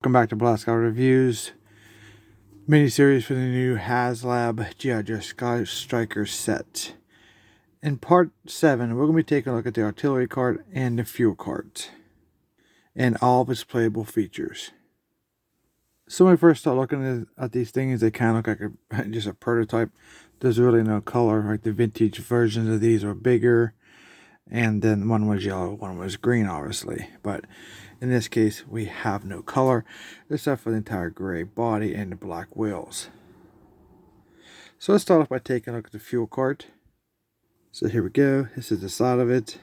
Welcome back to Black Sky Reviews miniseries for the new Haslab G.I.JOE Sky Striker set. In part 7, we're going to be taking a look at the artillery cart and the fuel cart and all of its playable features. So when I first start looking at these things, they kind of look like just a prototype. There's really no color. Like the vintage versions of these are bigger, and then one was yellow, one was green, obviously. But in this case, we have no color except for the entire gray body and the black wheels. So let's start off by taking a look at the fuel cart. So here we go. This is the side of it.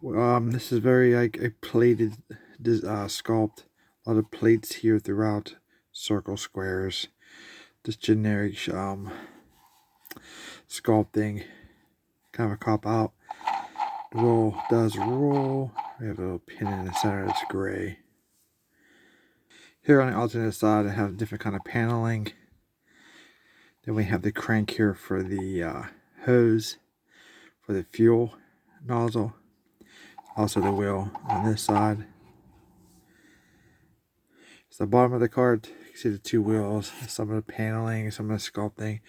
This is very like a plated sculpt. A lot of plates here throughout, circle, squares. Just generic sculpting. Kind of a cop out. The roll does roll. We have a little pin in the center that's gray. Here on the alternate side, I have different kind of paneling. Then we have the crank here for the hose for the fuel nozzle. Also the wheel on this side. So the bottom of the cart, you can see the two wheels, some of the paneling, some of the sculpting.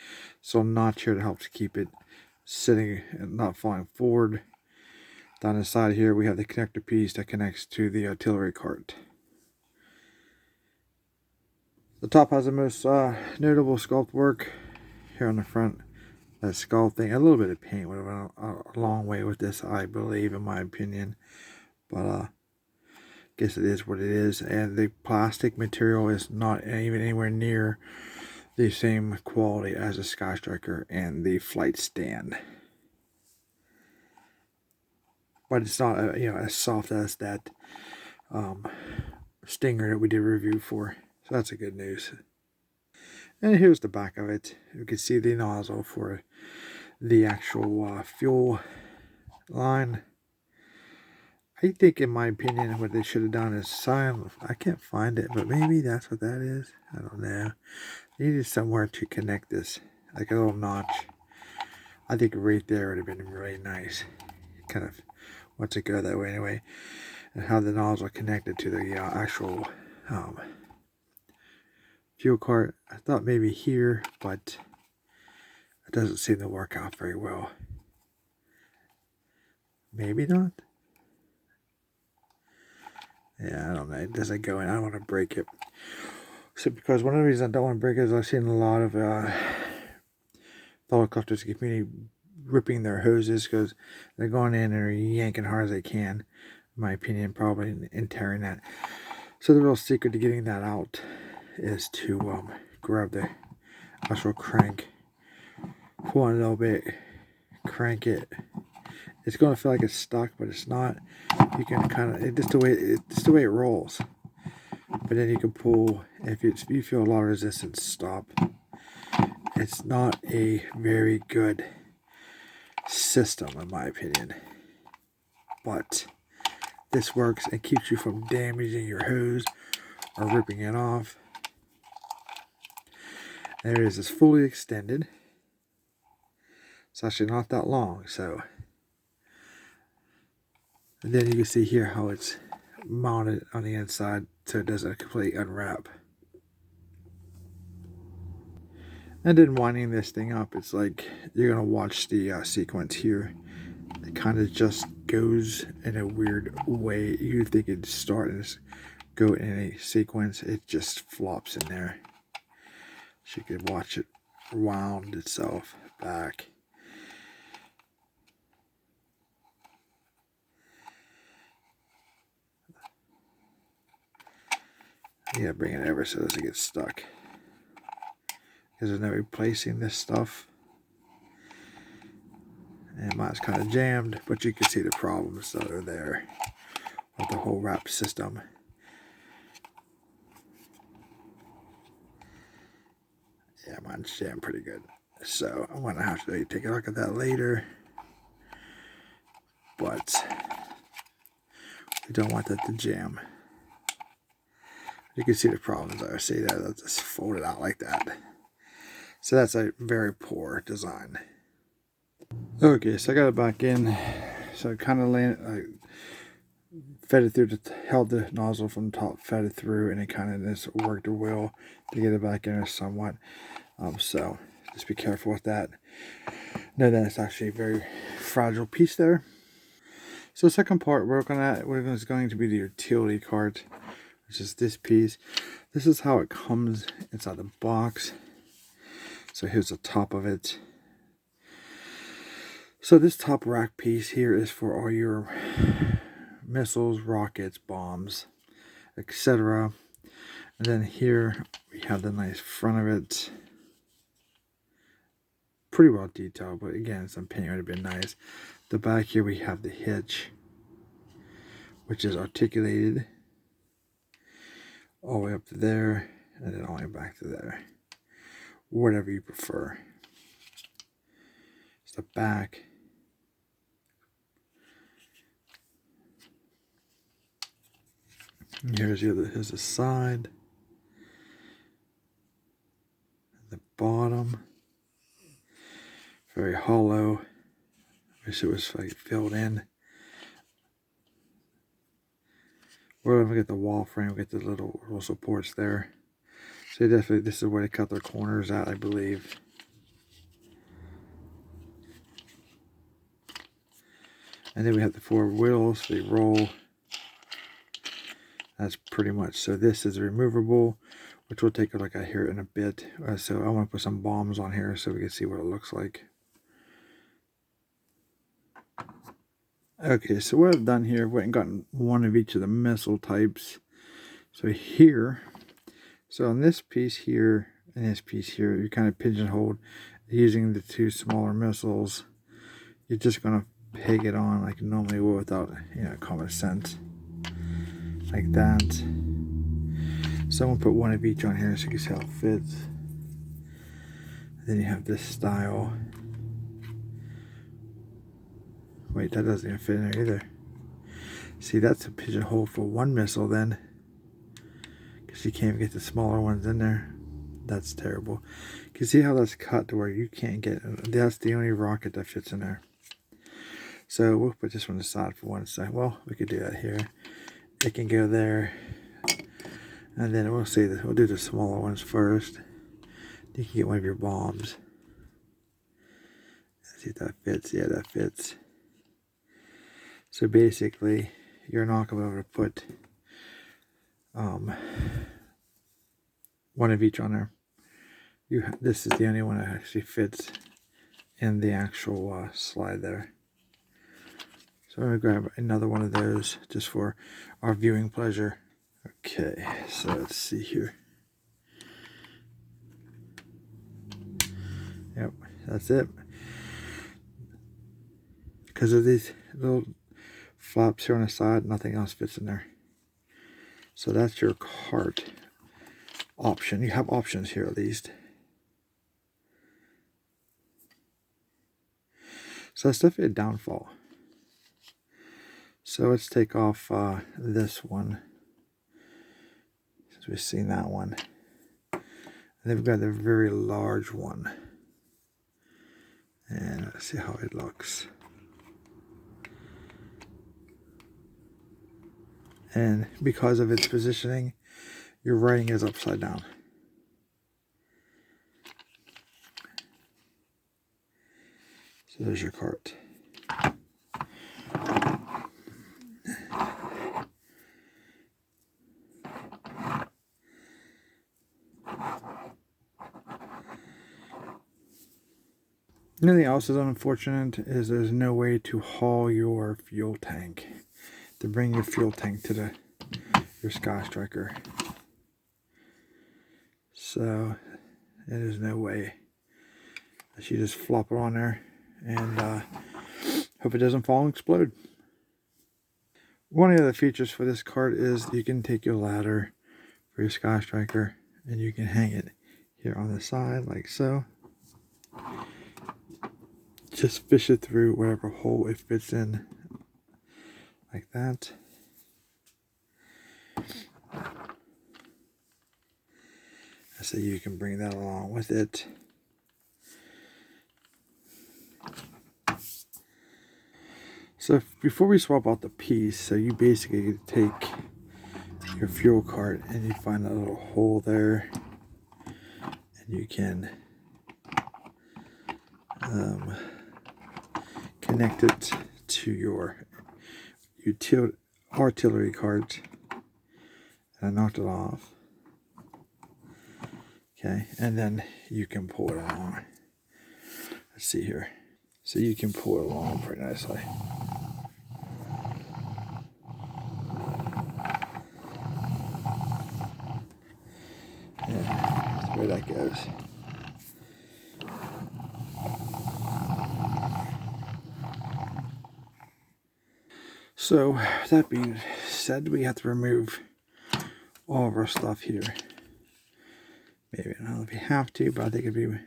So a notch here to help to keep it sitting and not falling forward. Down the side here, we have the connector piece that connects to the artillery cart. The top has the most notable sculpt work here on the front. That sculpting, a little bit of paint would have went a long way with this, I believe, in my opinion. But I guess it is what it is. And the plastic material is not even anywhere near the same quality as the Sky Striker and the flight stand. But it's not as soft as that Stinger that we did a review for. So that's a good news. And here's the back of it. You can see the nozzle for the actual fuel line. I think, in my opinion, what they should have done is sign. I can't find it, but maybe that's what that is. I don't know. Needed somewhere to connect this, like a little notch. I think right there would have been really nice. Kind of wants to go that way anyway. And how the nozzle connected to the actual fuel cart. I thought maybe here, but it doesn't seem to work out very well. Maybe not. Yeah, I don't know. It doesn't go in. I don't want to break it. So because one of the reasons I don't want to break it is I've seen a lot of helicopters community ripping their hoses because they're going in and they're yanking hard as they can. In my opinion, probably in tearing that. So the real secret to getting that out is to grab the actual crank, pull on a little bit, crank it. It's going to feel like it's stuck, but it's not. You can kind of, just the way it rolls. But then you can pull, if you feel a lot of resistance, stop. It's not a very good system, in my opinion. But this works and keeps you from damaging your hose or ripping it off. There it is. It's fully extended. It's actually not that long, so. And then you can see here how it's mounted on the inside so it doesn't completely unwrap. And then winding this thing up, it's like you're going to watch the sequence here. It kind of just goes in a weird way. You think it'd start and just go in a sequence. It just flops in there. So you can watch it wound itself back. You gotta bring it over so it doesn't get stuck. Because there's no replacing this stuff. And mine's kind of jammed, but you can see the problems that are there with the whole wrap system. Yeah, mine's jammed pretty good. So I'm gonna have to take a look at that later. But we don't want that to jam. You can see the problems there. See that? That's just folded out like that. So that's a very poor design. Okay, so I got it back in. So I kind of fed it through, held the nozzle from the top, fed it through, and it kind of just worked a wheel to get it back in there somewhat. So just be careful with that. Know that it's actually a very fragile piece there. So the second part we're looking at is going to be the utility cart, which is this piece. This is how it comes inside the box. So here's the top of it. So this top rack piece here is for all your missiles, rockets, bombs, etc. And then here we have the nice front of it. Pretty well detailed, but again, some painting would have been nice. The back here we have the hitch, which is articulated all the way up to there, and then all the way back to there. Whatever you prefer. It's the back. And here's the side. The bottom. Very hollow. Wish it was like filled in. Or if we get the wall frame, we get the little supports there. So definitely, this is where they cut their corners out, I believe. And then we have the 4 wheels. They roll. That's pretty much. So this is removable, which we'll take a look at here in a bit. So I want to put some bombs on here so we can see what it looks like. Okay, so what I've done here, went and gotten one of each of the missile types. So here, so on this piece here and this piece here, you kind of pigeonholed using the 2 smaller missiles. You're just going to peg it on like you normally would without, common sense. Like that. So I'm going to put one of each on here so you can see how it fits. Then you have this style. Wait, that doesn't even fit in there either. See, that's a pigeonhole for one missile then. Because you can't get the smaller ones in there. That's terrible. You can see how that's cut to where you can't get it. That's the only rocket that fits in there. So we'll put this one aside for one second. Well, we could do that here. It can go there. And then we'll see that we'll do the smaller ones first. You can get one of your bombs. Let's see if that fits. Yeah, that fits. So basically, you're not going to be able to put one of each on there. This is the only one that actually fits in the actual slide there. So I'm going to grab another one of those just for our viewing pleasure. Okay, so let's see here. Yep, that's it. Because of these little flaps here on the side, nothing else fits in there. So that's your cart option. You have options here at least. So that's definitely a downfall. So let's take off this one, since we've seen that one. And then we've got the very large one. And let's see how it looks. And because of its positioning, your writing is upside down. So there's your cart. Anything else is unfortunate is there's no way to haul your fuel tank, to bring your fuel tank to your Sky Striker. So there's no way. You just flop it on there and hope it doesn't fall and explode. One of the other features for this cart is you can take your ladder for your Sky Striker and you can hang it here on the side like so. Just fish it through whatever hole it fits in, like that. So you can bring that along with it. So before we swap out the piece, so you basically take your fuel cart and you find that little hole there, and you can connect it to your artillery cart. And I knocked it off. Okay, and then you can pull it along. Let's see here. So you can pull it along pretty nicely. And that's the way that goes. So that being said, we have to remove all of our stuff here. Maybe I don't know if you have to, but I think it'd be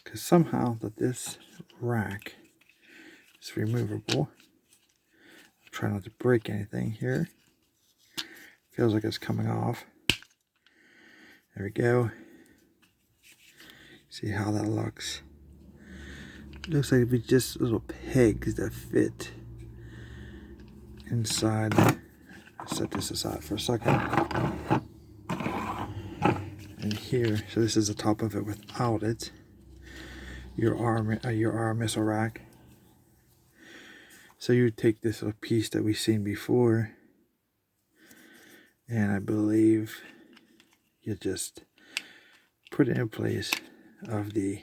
because somehow that this rack is removable. I'll try not to break anything here. Feels like it's coming off. There we go. See how that looks. It looks like it'd be just little pegs that fit inside. I'll set this aside for a second. And here, so this is the top of it without it. Your arm missile rack. So you take this little piece that we've seen before, and I believe you just put it in place of the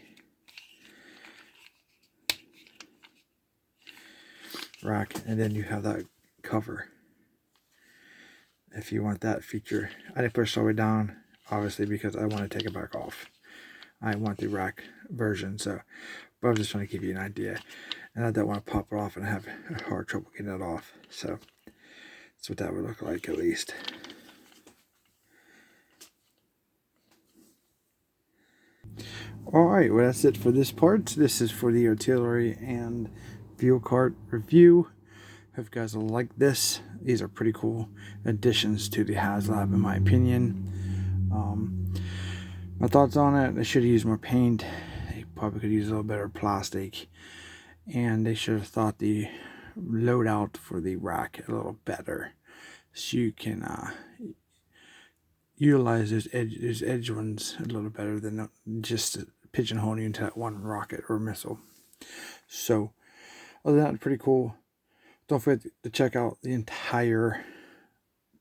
rack, and then you have that cover. If you want that feature, I didn't push all the way down, obviously, because I want to take it back off. I want the rack version, so, but I'm just trying to give you an idea. And I don't want to pop it off and have hard trouble getting it off. So that's what that would look like, at least. Alright, well that's it for this part. This is for the artillery and fuel cart review. Hope you guys will like this. These are pretty cool additions to the Haslab, in my opinion. My thoughts on it: they should have used more paint. They probably could use a little better plastic, and they should have thought the loadout for the rack a little better, so you can utilize those edge ones a little better than just pigeonholing you into that one rocket or missile. So other than that, pretty cool. Don't forget to check out the entire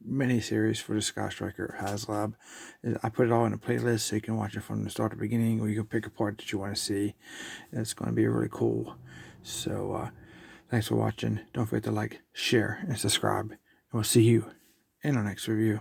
mini-series for the Sky Striker Haslab. I put it all in a playlist so you can watch it from the start to the beginning, or you can pick a part that you want to see. It's going to be really cool. So thanks for watching. Don't forget to like, share, and subscribe. And we'll see you in our next review.